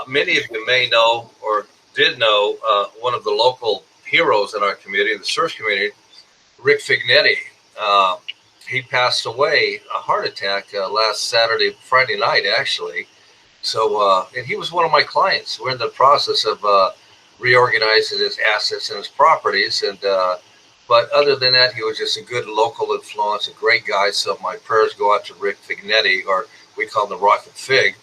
Many of you may know or did know one of the local heroes in our community, the surf community, Rick Fignetti. Uh, he passed away, a heart attack, last Friday night, actually. So, and he was one of my clients. We're in the process of reorganizing his assets and his properties. But other than that, he was just a good local influence, a great guy. So my prayers go out to Rick Fignetti, or we call him the Rocket Fig.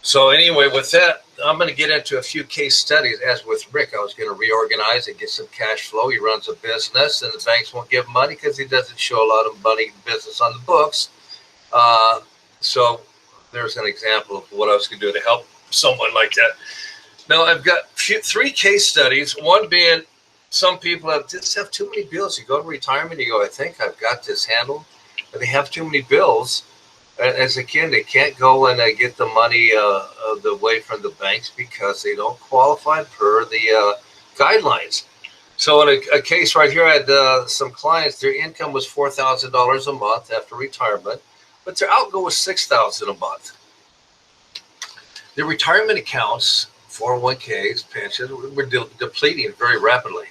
So anyway, with that, I'm going to get into a few case studies. As with Rick, I was going to reorganize and get some cash flow. He runs a business, and the banks won't give money because he doesn't show a lot of money business on the books. So there's an example of what I was going to do to help someone like that. Now, I've got three case studies. One being, some people just have too many bills. You go to retirement, you go, I think I've got this handled, but they have too many bills. As a kid, they can't go and get the money the way from the banks because they don't qualify per the guidelines. So in a case right here, I had some clients. Their income was $4,000 a month after retirement, but their outgo was $6,000 a month. Their retirement accounts, 401ks, pensions, were depleting very rapidly.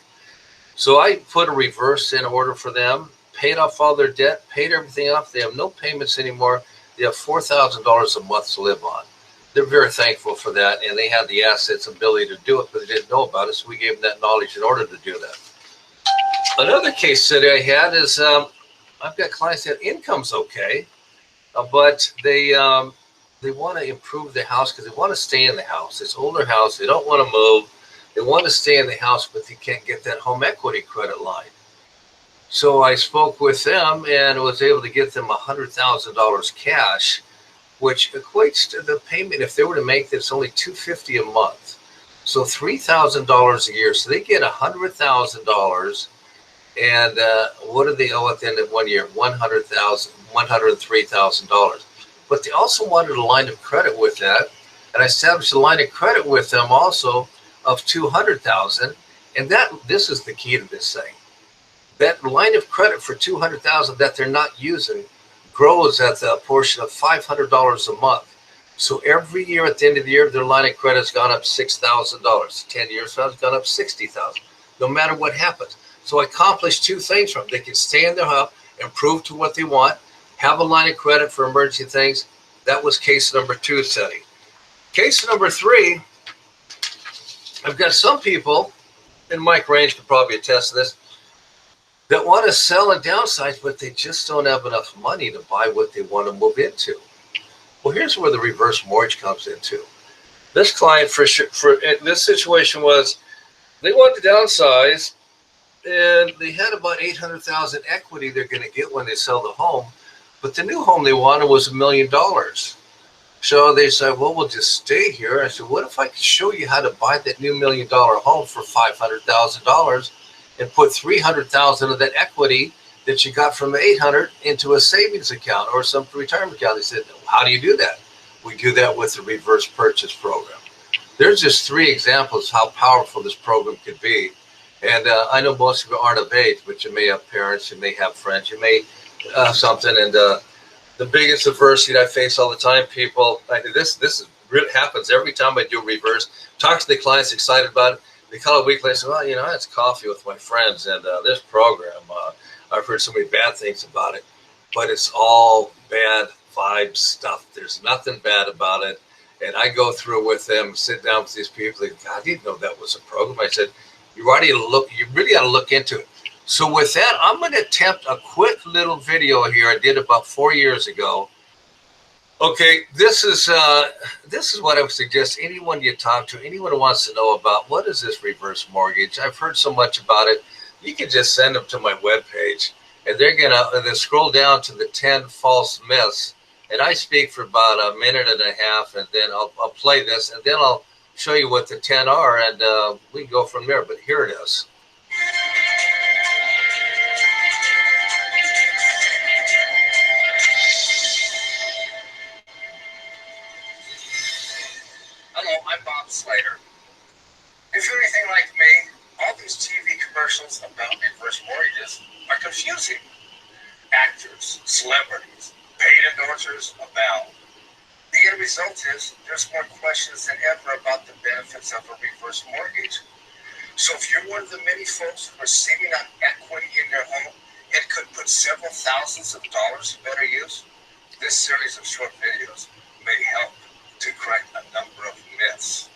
So I put a reverse in order for them, paid off all their debt, paid everything off. They have no payments anymore. They have $4,000 a month to live on. They're very thankful for that, and they had the assets, ability to do it, but they didn't know about it, so we gave them that knowledge in order to do that. Another case study I had is I've got clients that income's okay, but they want to improve the house because they want to stay in the house. It's an older house. They don't want to move. They want to stay in the house, but they can't get that home equity credit line. So I spoke with them and was able to get them $100,000 cash, which equates to the payment. If they were to make this, only $250 a month, so $3,000 a year. So they get $100,000, and what do they owe at the end of 1 year? $103,000. But they also wanted a line of credit with that, and I established a line of credit with them also of $200,000. And this is the key to this thing. That line of credit for $200,000 that they're not using grows at the portion of $500 a month. So every year at the end of the year, their line of credit's gone up $6,000. 10 years from now, it's gone up $60,000. No matter what happens. So I accomplished two things from them. They can stay in their house, improve to what they want, have a line of credit for emergency things. That was case number 2 study. Case number 3, I've got some people, and Mike Range could probably attest to this, that want to sell and downsize, but they just don't have enough money to buy what they want to move into. Well, here's where the reverse mortgage comes into. This client, for this situation was, they wanted to downsize, and they had about $800,000 equity they're going to get when they sell the home, but the new home they wanted was $1 million. So they said, well, we'll just stay here. I said, what if I could show you how to buy that new $1 million home for $500,000? And put $300,000 of that equity that you got from the $800 into a savings account or some retirement account. They said, how do you do that? We do that with the reverse purchase program. There's just 3 examples how powerful this program could be. And I know most of you aren't of age, but you may have parents, you may have friends, you may something. And the biggest adversity I face all the time, people, really happens every time I do reverse. Talk to the clients excited about it. They call a week later and say, well, I had coffee with my friends, and this program, I've heard so many bad things about it, but it's all bad vibe stuff. There's nothing bad about it. And I go through with them, sit down with these people. They go, I didn't know that was a program. I said, you really got to look into it. So with that, I'm going to attempt a quick little video here I did about 4 years ago. Okay, this is what I would suggest anyone you talk to, anyone who wants to know about what is this reverse mortgage. I've heard so much about it. You can just send them to my webpage, and they're gonna scroll down to the 10 false myths, and I speak for about a minute and a half, and then I'll play this, and then I'll show you what the 10 are, and we can go from there. But here it is. Slater. If you're anything like me, all these TV commercials about reverse mortgages are confusing. Actors, celebrities, paid endorsers abound. The end result is there's more questions than ever about the benefits of a reverse mortgage. So if you're one of the many folks who are sitting on equity in their home and could put several thousands of dollars to better use, this series of short videos may help to correct a number of myths.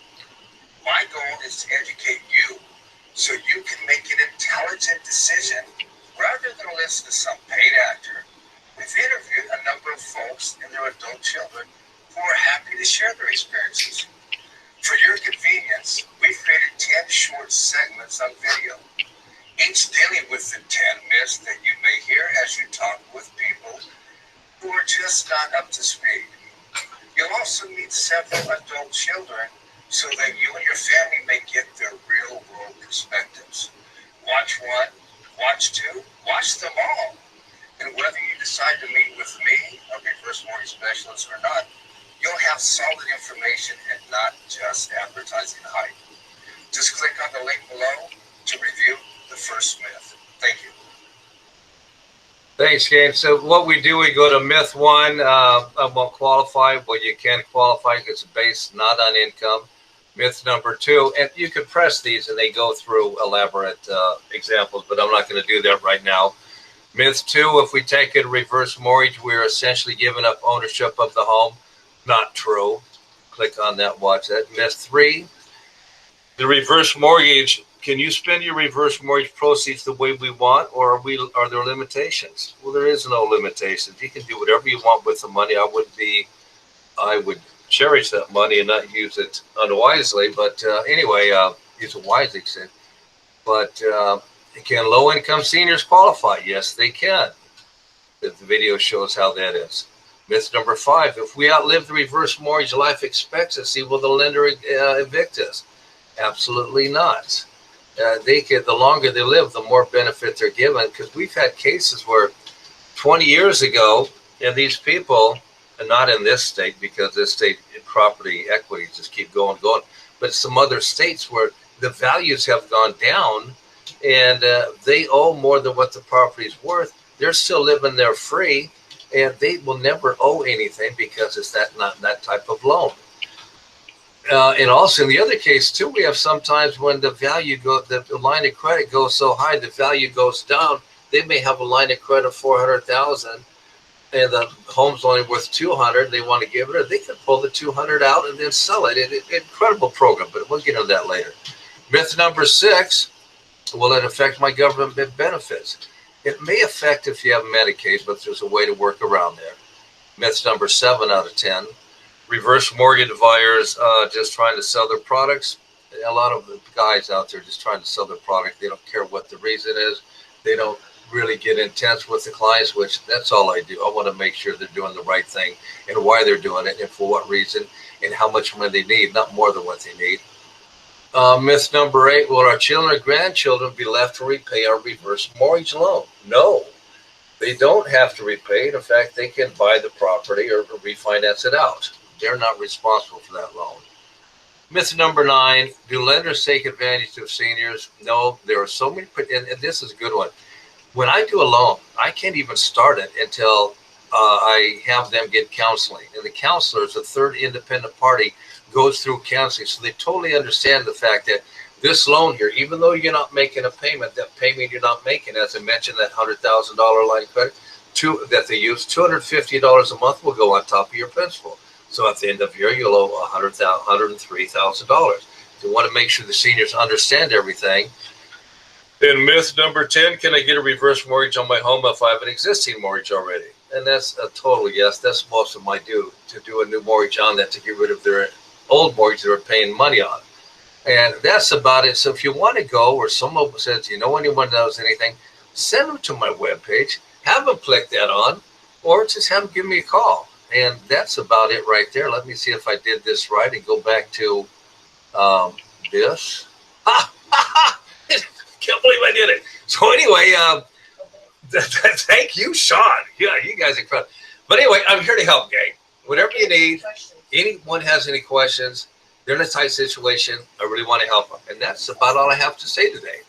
My goal is to educate you so you can make an intelligent decision rather than listen to some paid actor. We've interviewed a number of folks and their adult children who are happy to share their experiences. For your convenience, we've created 10 short segments on video, each dealing with the 10 myths that you may hear as you talk with people who are just not up to speed. You'll also meet several adult children so that you and your family may get their real world perspectives. Watch one, watch two, watch them all. And whether you decide to meet with me, a reverse mortgage specialist, or not, you'll have solid information and not just advertising hype. Just click on the link below to review the first myth. Thank you. Thanks, Gabe. So what we do, we go to myth one. I won't qualify. Well, you can qualify because it's based not on income. Myth number two, and you can press these and they go through elaborate examples, but I'm not going to do that right now. Myth two, if we take a reverse mortgage, we're essentially giving up ownership of the home. Not true. Click on that, watch that. Myth three, the reverse mortgage, can you spend your reverse mortgage proceeds the way we want, or are there limitations? Well, there is no limitations. You can do whatever you want with the money. I would cherish that money and not use it unwisely, but anyway, use it wisely. But can low-income seniors qualify? Yes, they can. The video shows how that is. Myth number five, if we outlive the reverse mortgage life expectancy, will the lender evict us? Absolutely not. The longer they live, the more benefit they're given, because we've had cases where 20 years ago, and these people, and not in this state, because this state property equities just keep going, but some other states where the values have gone down and they owe more than what the property is worth. They're still living there free, and they will never owe anything because it's not that type of loan. And also in the other case too, we have sometimes when the line of credit goes so high, the value goes down. They may have a line of credit of 400,000, and the home's only worth 200. They want to give it, or they can pull the 200 out and then sell it. Incredible program, but we'll get into that later. Myth number six, will it affect my government benefits? It may affect if you have Medicaid, but there's a way to work around there. Myth number 7 out of 10. Reverse mortgage buyers just trying to sell their products. A lot of the guys out there just trying to sell their product. They don't care what the reason is. They don't really get intense with the clients, which that's all I do. I want to make sure they're doing the right thing and why they're doing it and for what reason and how much money they need, not more than what they need. Myth number 8, will our children or grandchildren be left to repay our reverse mortgage loan? No, they don't have to repay it. In fact, they can buy the property or refinance it out. They're not responsible for that loan. Myth number 9, do lenders take advantage of seniors? No, there are so many, and this is a good one. When I do a loan, I can't even start it until I have them get counseling. And the counselor is a third independent party, goes through counseling. So they totally understand the fact that this loan here, even though you're not making a payment, that payment you're not making, as I mentioned, that $100,000 line of credit that they use, $250 a month will go on top of your principal. So at the end of the year, you'll owe $103,000. So you want to make sure the seniors understand everything. And myth number 10, can I get a reverse mortgage on my home if I have an existing mortgage already? And that's a total yes. That's most of my do a new mortgage on that to get rid of their old mortgage they're paying money on. And that's about it. So if you want to go, or someone says, you know, anyone knows anything, send them to my webpage, have them click that on, or just have them give me a call. And that's about it right there. Let me see if I did this right and go back to this. Can't believe I did it. So anyway, thank you, Sean. Yeah, you guys are incredible. But anyway, I'm here to help, gang. Whatever you need, anyone has any questions, they're in a tight situation, I really want to help them. And that's about all I have to say today.